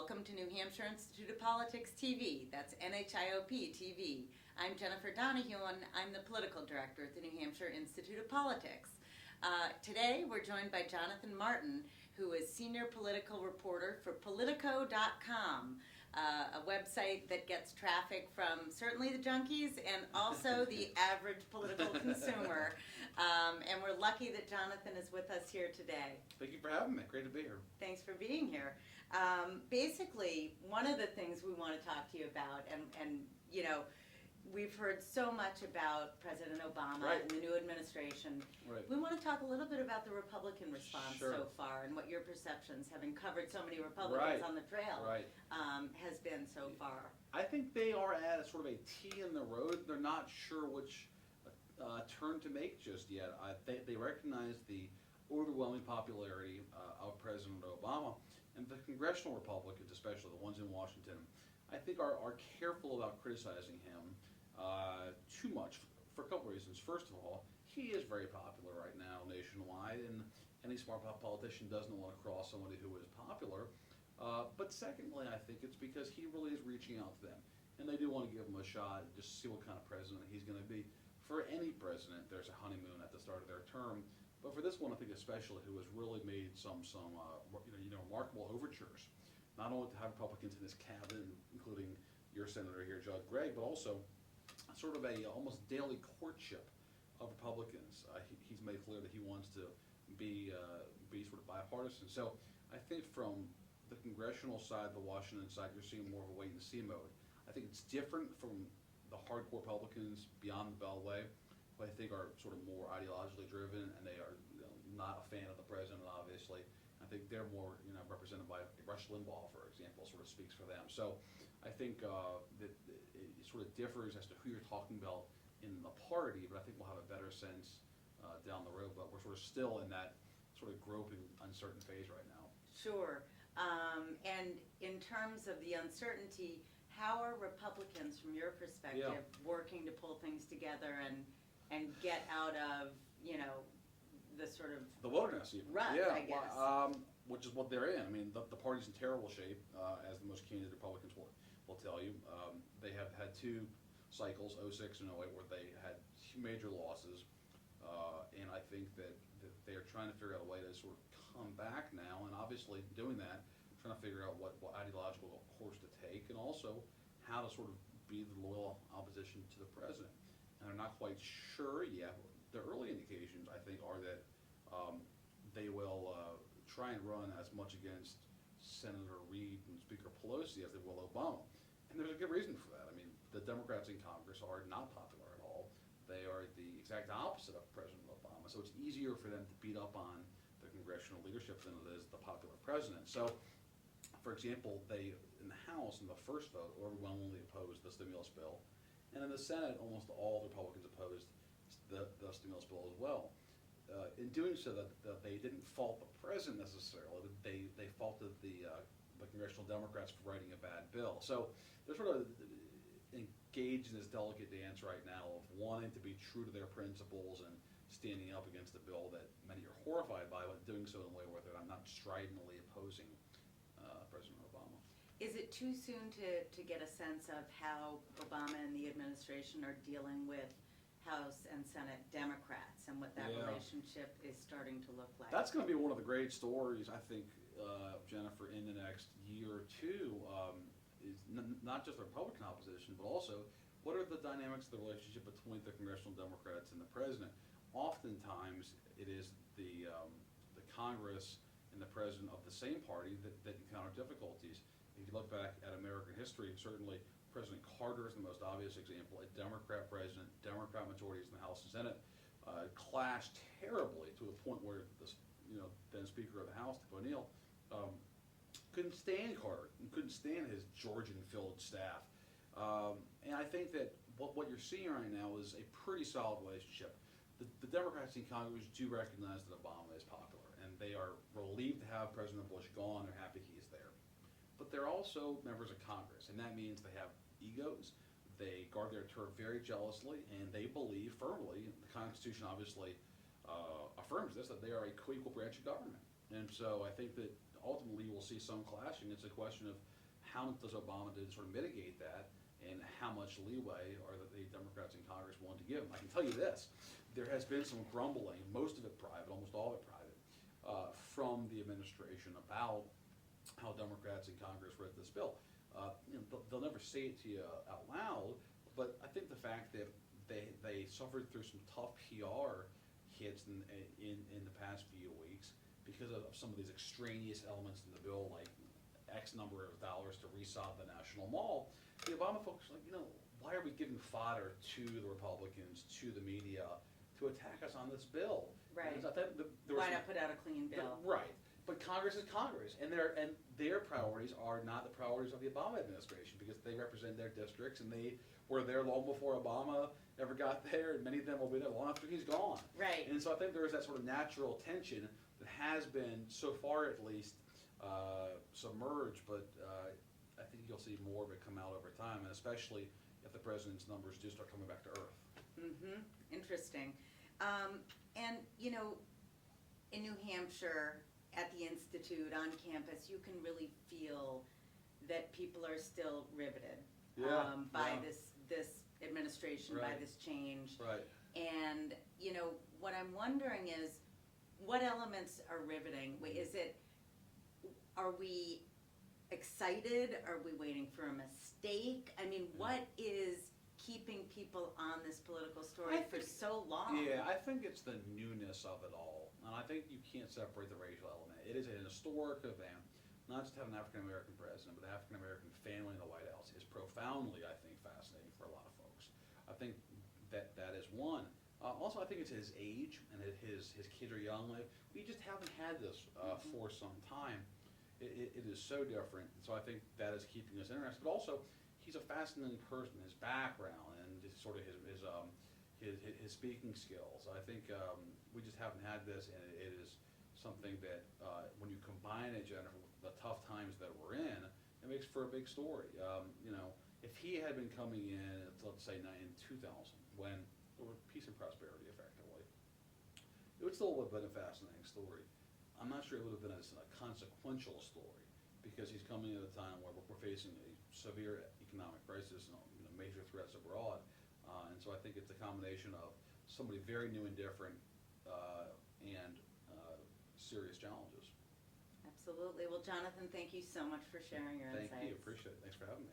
Welcome to New Hampshire Institute of Politics TV. That's NHIOP TV. I'm Jennifer Donahue, and I'm the political director at the New Hampshire Institute of Politics. Today, we're joined by Jonathan Martin, who is senior political reporter for Politico.com, a website that gets traffic from certainly the junkies and also the average political consumer. And we're lucky that Jonathan is with us here today. Thank you for having me. Great to be here. Thanks for being here. Basically, one of the things we want to talk to you about, and you know, we've heard so much about President Obama and the new administration. Right. We want to talk a little bit about the Republican response Sure. so far and what your perceptions, having covered so many Republicans on the trail, has been so far. I think they are at a sort of a T in the road. They're not sure which turn to make just yet. They recognize the overwhelming popularity of President Obama, and the congressional Republicans, especially the ones in Washington, I think are careful about criticizing him too much for a couple reasons. First of all, he is very popular right now nationwide, and any smart politician doesn't want to cross somebody who is popular. But secondly, I think it's because he really is reaching out to them, and they do want to give him a shot, just see what kind of president he's going to be. For any president, there's a honeymoon at the start of their term, but for this one, I think especially, who has really made some remarkable overtures, not only to have Republicans in his cabinet, including your senator here, Judge Gregg, but also sort of a almost daily courtship of Republicans. He's made clear that he wants to be sort of bipartisan. So I think from the congressional side, the Washington side, you're seeing more of a wait-and-see mode. I think it's different from the hardcore Republicans beyond the Beltway, who I think are sort of more ideologically driven, and they are not a fan of the president, obviously. I think they're more, represented by Rush Limbaugh, for example, sort of speaks for them. So I think that it sort of differs as to who you're talking about in the party, but I think we'll have a better sense down the road. But we're sort of still in that sort of groping, uncertain phase right now. Sure. And in terms of the uncertainty, how are Republicans, from your perspective, working to pull things together and get out of, the sort of the wilderness, even. Rut, I guess. Which is what they're in. I mean, the party's in terrible shape, as the most candid Republicans will tell you. They have had two cycles, 06 and 08, where they had major losses, and I think that they are trying to figure out a way to sort of come back now, and obviously doing that, trying to figure out what ideological course to take, and also how to sort of be the loyal opposition to the president. And they're not quite sure yet. The early indications, I think, are that they will try and run as much against Senator Reid and Speaker Pelosi as they will Obama. And there's a good reason for that. I mean, the Democrats in Congress are not popular at all. They are the exact opposite of President Obama. So it's easier for them to beat up on the congressional leadership than it is the popular president. So, for example, they, in the House, in the first vote, overwhelmingly opposed the stimulus bill. And in the Senate, almost all the Republicans opposed the stimulus bill as well. In doing so, that they didn't fault the president necessarily. They faulted the congressional Democrats for writing a bad bill. So they're sort of engaged in this delicate dance right now of wanting to be true to their principles and standing up against a bill that many are horrified by, but doing so in a way where they're not stridently opposing President Obama. Is it too soon to get a sense of how Obama and the administration are dealing with House and Senate Democrats and what that relationship is starting to look like? That's going to be one of the great stories, I think, Jennifer, in the next year or two, is not just the Republican opposition, but also what are the dynamics of the relationship between the congressional Democrats and the president. Oftentimes, it is the Congress and the president of the same party that encounter difficulties. If you look back at American history, certainly President Carter is the most obvious example. A Democrat president, Democrat majorities in the House and Senate, clashed terribly to the point where the then Speaker of the House, Tip O'Neill, couldn't stand Carter and couldn't stand his Georgian-filled staff. And I think that what you're seeing right now is a pretty solid relationship. The Democrats in Congress do recognize that Obama is popular, and they are relieved to have President Bush gone. They're happy he's there. But they're also members of Congress, and that means they have egos. They guard their turf very jealously, and they believe firmly, the Constitution obviously affirms this, that they are a co-equal branch of government. And so I think that ultimately we'll see some clashing. It's a question of how much does Obama do to sort of mitigate that, and how much leeway are the Democrats in Congress willing to give him? I can tell you this, there has been some grumbling, most of it private, almost all of it private, from the administration about how Democrats in Congress read this bill. They'll never say it to you out loud, but I think the fact that they suffered through some tough PR hits in the past few weeks because of some of these extraneous elements in the bill, like X number of dollars to resod the National Mall. The Obama folks are like, why are we giving fodder to the Republicans, to the media, to attack us on this bill? Right. Why not put out a clean bill? Right. But Congress is Congress, and their priorities are not the priorities of the Obama administration, because they represent their districts, and they were there long before Obama ever got there, and many of them will be there long after he's gone. Right. And so I think there is that sort of natural tension that has been, so far at least, submerged, but I think you'll see more of it come out over time, and especially if the president's numbers do start coming back to earth. Mm-hmm. Interesting. And, in New Hampshire, at the Institute, on campus, you can really feel that people are still riveted by this administration, by this change. Right. And, what I'm wondering is, what elements are riveting? Are we excited? Are we waiting for a mistake? I mean, what is keeping people on this political story for so long? Yeah, I think it's the newness of it all. And I think you can't separate the racial element. It is an historic event. Not just to have an African-American president, but the African-American family in the White House is profoundly, I think, fascinating for a lot of folks. I think that is one. Also, I think it's his age, and his kids are young. We just haven't had this for some time. It is so different. So I think that is keeping us interested. But also, he's a fascinating person. His background and sort of his speaking skills. I think we just haven't had this, and it is something that when you combine it, Jennifer, with the tough times that we're in, it makes for a big story. If he had been coming in, let's say in 2000, when there was peace and prosperity, effectively, it would still have been a fascinating story. I'm not sure it would have been a consequential story, because he's coming at a time where we're facing a severe economic crisis and major threats abroad. And so I think it's a combination of somebody very new and different and serious challenges. Absolutely. Well, Jonathan, thank you so much for sharing your insights. Thank you. Appreciate it. Thanks for having me.